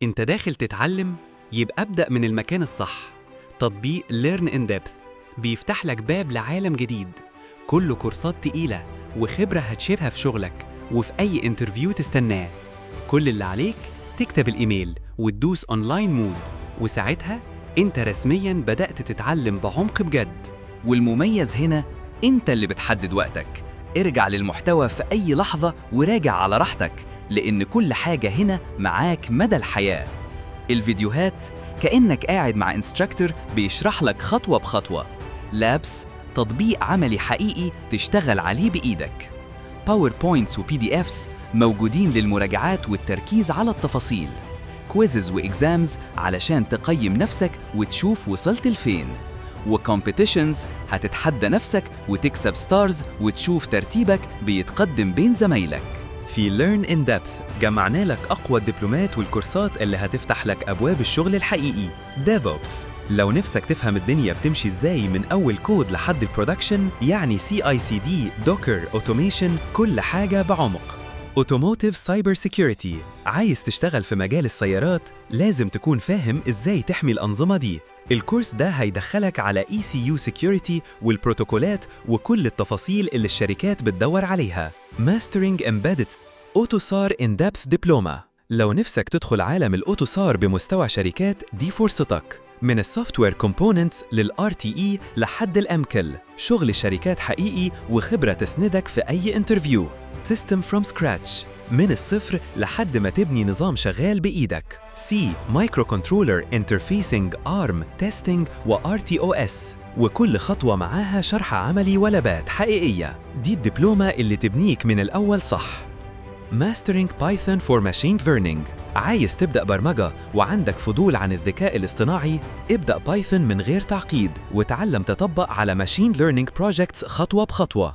انت داخل تتعلم؟ يبقى ابدأ من المكان الصح. تطبيق Learn in Depth بيفتح لك باب لعالم جديد، كله كورسات تقيلة وخبرة هتشوفها في شغلك وفي أي انترفيو تستناه. كل اللي عليك تكتب الإيميل وتدوس أونلاين مود، وساعتها انت رسمياً بدأت تتعلم بعمق بجد. والمميز هنا انت اللي بتحدد وقتك. ارجع للمحتوى في أي لحظة وراجع على راحتك، لأن كل حاجة هنا معاك مدى الحياة. الفيديوهات كأنك قاعد مع انستراكتور بيشرح لك خطوة بخطوة. لابس تطبيق عملي حقيقي تشتغل عليه بإيدك. باوربوينتس وبي دي إفس موجودين للمراجعات والتركيز على التفاصيل. كويزز وإكزامز علشان تقيم نفسك وتشوف وصلت لفين. وكومبيتيشنز هتتحدى نفسك وتكسب ستارز وتشوف ترتيبك بيتقدم بين زمايلك. في Learn in Depth جمعنا لك أقوى الدبلومات والكورسات اللي هتفتح لك أبواب الشغل الحقيقي. DevOps لو نفسك تفهم الدنيا بتمشي إزاي من أول كود لحد البرودكشن، يعني CI/CD، Docker، Automation، كل حاجة بعمق. Automotive Cyber Security عايز تشتغل في مجال السيارات، لازم تكون فاهم إزاي تحمي الأنظمة دي. الكورس ده هيدخلك على ECU Security والبروتوكولات وكل التفاصيل اللي الشركات بتدور عليها. Mastering Embedded AutoSAR In Depth Diploma لو نفسك تدخل عالم الأوتوسار بمستوى شركات، دي فرصتك. من السوفتوير كومبوننتس للRTE لحد الأمكل، شغل شركات حقيقي وخبرة تسندك في أي انترفيو. System from Scratch من الصفر لحد ما تبني نظام شغال بإيدك. C Microcontroller Interfacing ARM Testing و RTOS، وكل خطوة معاها شرح عملي ولابات حقيقية. دي الدبلومة اللي تبنيك من الأول صح. Mastering Python for Machine Learning عايز تبدأ برمجة وعندك فضول عن الذكاء الاصطناعي؟ ابدأ بايثون من غير تعقيد وتعلم تطبق على Machine Learning Projects خطوة بخطوة.